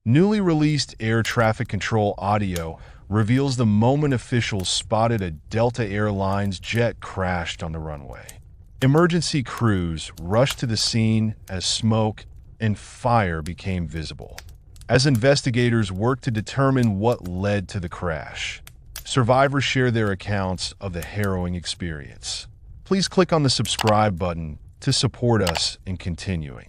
Newly released air traffic control audio reveals the moment officials spotted a Delta Airlines jet crashed on the runway. Emergency crews rushed to the scene as smoke and fire became visible. As investigators worked to determine what led to the crash, survivors share their accounts of the harrowing experience. Please click on the subscribe button to support us in continuing.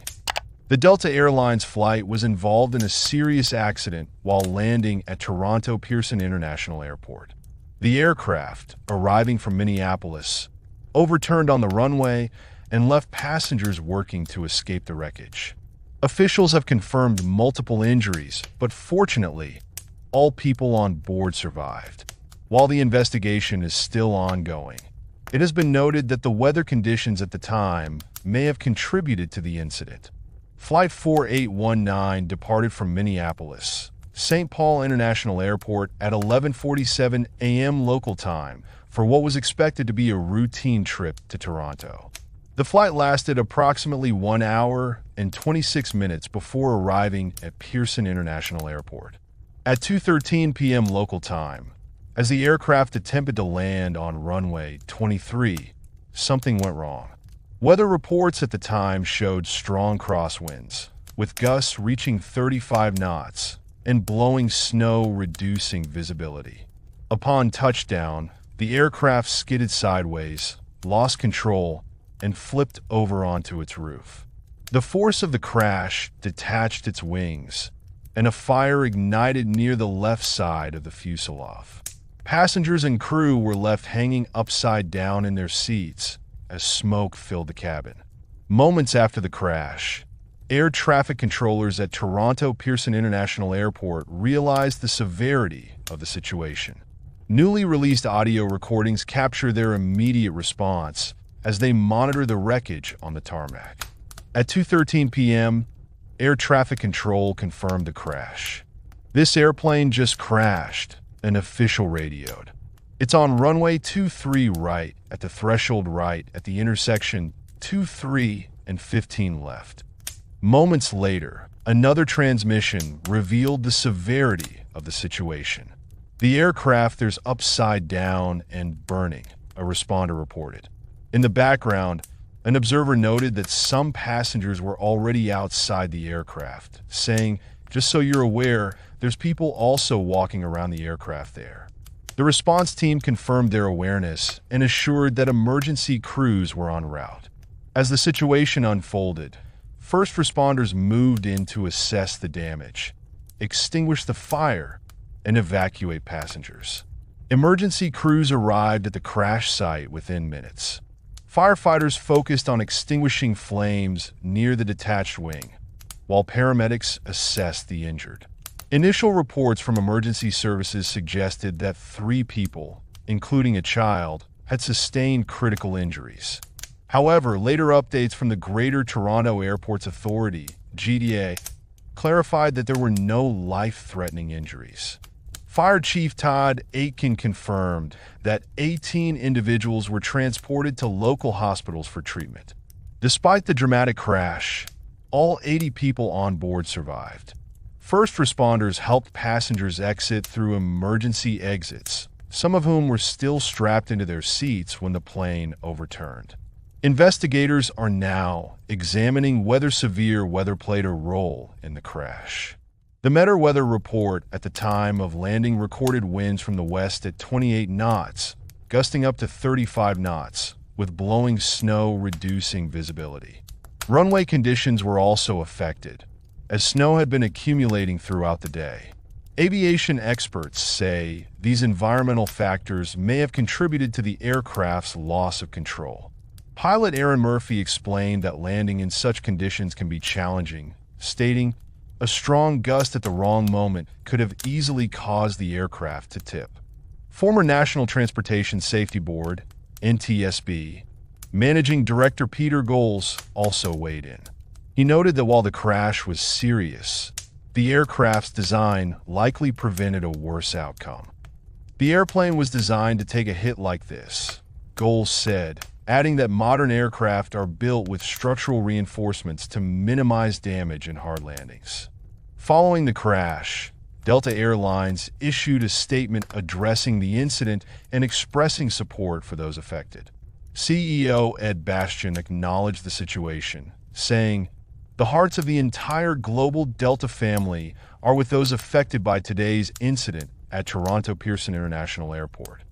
The Delta Airlines flight was involved in a serious accident while landing at Toronto Pearson International Airport. The aircraft, arriving from Minneapolis, overturned on the runway and left passengers working to escape the wreckage. Officials have confirmed multiple injuries, but fortunately, all people on board survived. While the investigation is still ongoing, it has been noted that the weather conditions at the time may have contributed to the incident. Flight 4819 departed from Minneapolis, St. Paul International Airport at 11:47 a.m. local time for what was expected to be a routine trip to Toronto. The flight lasted approximately 1 hour and 26 minutes before arriving at Pearson International Airport. At 2:13 p.m. local time, as the aircraft attempted to land on runway 23, something went wrong. Weather reports at the time showed strong crosswinds, with gusts reaching 35 knots and blowing snow, reducing visibility. Upon touchdown, the aircraft skidded sideways, lost control, and flipped over onto its roof. The force of the crash detached its wings, and a fire ignited near the left side of the fuselage. Passengers and crew were left hanging upside down in their seats as smoke filled the cabin. Moments after the crash, air traffic controllers at Toronto Pearson International Airport realized the severity of the situation. Newly released audio recordings capture their immediate response as they monitor the wreckage on the tarmac. At 2:13 p.m., air traffic control confirmed the crash. "This airplane just crashed," an official radioed. "It's on runway 23 right, at the threshold right, at the intersection 23 and 15 left." Moments later, another transmission revealed the severity of the situation. "The aircraft is upside down and burning," a responder reported. In the background, an observer noted that some passengers were already outside the aircraft, saying, "Just so you're aware, there's people also walking around the aircraft there." The response team confirmed their awareness and assured that emergency crews were en route. As the situation unfolded, first responders moved in to assess the damage, extinguish the fire, and evacuate passengers. Emergency crews arrived at the crash site within minutes. Firefighters focused on extinguishing flames near the detached wing, while paramedics assessed the injured. Initial reports from emergency services suggested that 3 people, including a child, had sustained critical injuries. However, later updates from the Greater Toronto Airports Authority, GDA, clarified that there were no life-threatening injuries. Fire Chief Todd Aitken confirmed that 18 individuals were transported to local hospitals for treatment. Despite the dramatic crash, all 80 people on board survived. First responders helped passengers exit through emergency exits, some of whom were still strapped into their seats when the plane overturned. Investigators are now examining whether severe weather played a role in the crash. The Met Weather report at the time of landing recorded winds from the west at 28 knots, gusting up to 35 knots, with blowing snow reducing visibility. Runway conditions were also affected, as snow had been accumulating throughout the day. Aviation experts say these environmental factors may have contributed to the aircraft's loss of control. Pilot Aaron Murphy explained that landing in such conditions can be challenging, stating, "A strong gust at the wrong moment could have easily caused the aircraft to tip." Former National Transportation Safety Board, NTSB, Managing Director Peter Goals also weighed in. He noted that while the crash was serious, the aircraft's design likely prevented a worse outcome. "The airplane was designed to take a hit like this," Goals said, adding that modern aircraft are built with structural reinforcements to minimize damage in hard landings. Following the crash, Delta Airlines issued a statement addressing the incident and expressing support for those affected. CEO Ed Bastian acknowledged the situation, saying, "The hearts of the entire global Delta family are with those affected by today's incident at Toronto Pearson International Airport."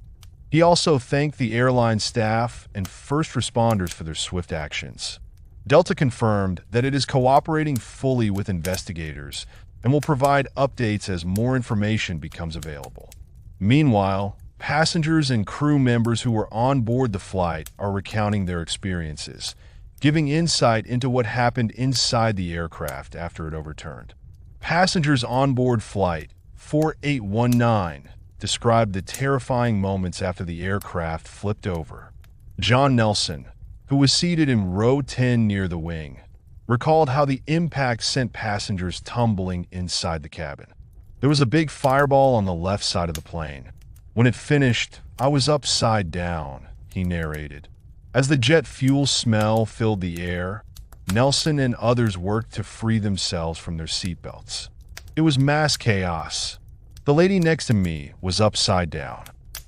He also thanked the airline staff and first responders for their swift actions. Delta confirmed that it is cooperating fully with investigators and will provide updates as more information becomes available. Meanwhile, passengers and crew members who were on board the flight are recounting their experiences, giving insight into what happened inside the aircraft after it overturned. Passengers on board Flight 4819 described the terrifying moments after the aircraft flipped over. John Nelson, who was seated in row 10 near the wing, recalled how the impact sent passengers tumbling inside the cabin. "There was a big fireball on the left side of the plane. When it finished, I was upside down," he narrated. As the jet fuel smell filled the air, Nelson and others worked to free themselves from their seatbelts. "It was mass chaos. The lady next to me was upside down.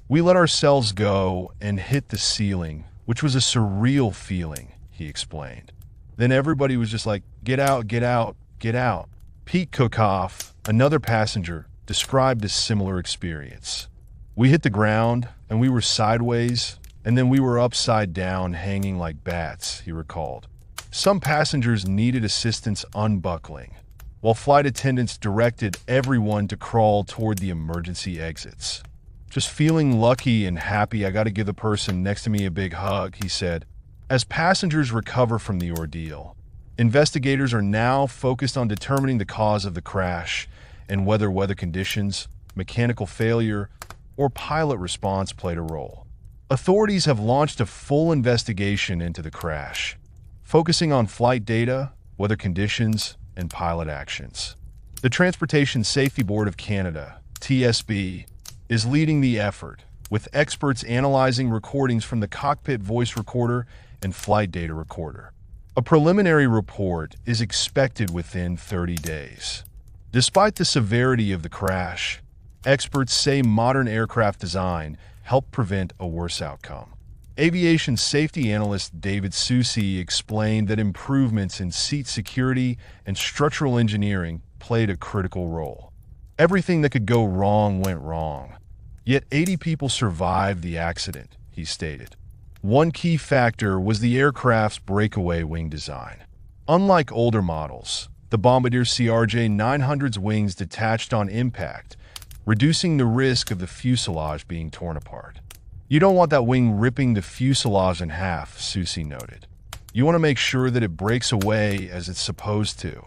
We let ourselves go and hit the ceiling, which was a surreal feeling," he explained. Then everybody was just like, "Get out, get out, get out." Pete Cookoff, another passenger, described a similar experience. "We hit the ground, and we were sideways, and then we were upside down hanging like bats," he recalled. Some passengers needed assistance unbuckling, while flight attendants directed everyone to crawl toward the emergency exits. "Just feeling lucky and happy I got to give the person next to me a big hug," he said. As passengers recover from the ordeal, investigators are now focused on determining the cause of the crash and whether weather conditions, mechanical failure, or pilot response played a role. Authorities have launched a full investigation into the crash, focusing on flight data, weather conditions, and pilot actions. The Transportation Safety Board of Canada, TSB, is leading the effort, with experts analyzing recordings from the cockpit voice recorder and flight data recorder. A preliminary report is expected within 30 days. Despite the severity of the crash, experts say modern aircraft design helped prevent a worse outcome. Aviation safety analyst David Susi explained that improvements in seat security and structural engineering played a critical role. "Everything that could go wrong went wrong. Yet 80 people survived the accident," he stated. One key factor was the aircraft's breakaway wing design. Unlike older models, the Bombardier CRJ-900's wings detached on impact, reducing the risk of the fuselage being torn apart. "You don't want that wing ripping the fuselage in half," Susi noted. "You want to make sure that it breaks away as it's supposed to."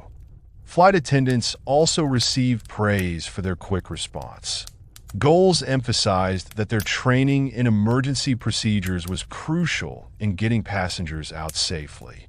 Flight attendants also received praise for their quick response. Goals emphasized that their training in emergency procedures was crucial in getting passengers out safely.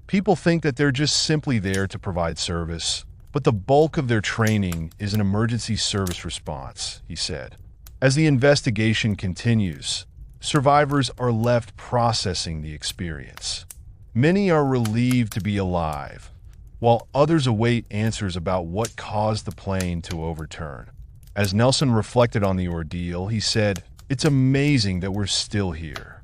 "People think that they're just simply there to provide service, but the bulk of their training is an emergency service response," he said. As the investigation continues, survivors are left processing the experience. Many are relieved to be alive, while others await answers about what caused the plane to overturn. As Nelson reflected on the ordeal, he said, "It's amazing that we're still here."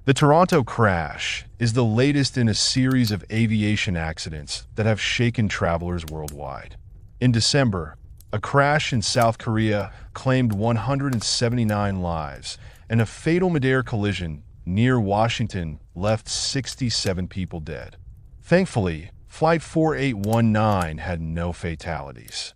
The Toronto crash is the latest in a series of aviation accidents that have shaken travelers worldwide. In December, a crash in South Korea claimed 179 lives, and a fatal mid-air collision near Washington left 67 people dead. Thankfully, Flight 4819 had no fatalities.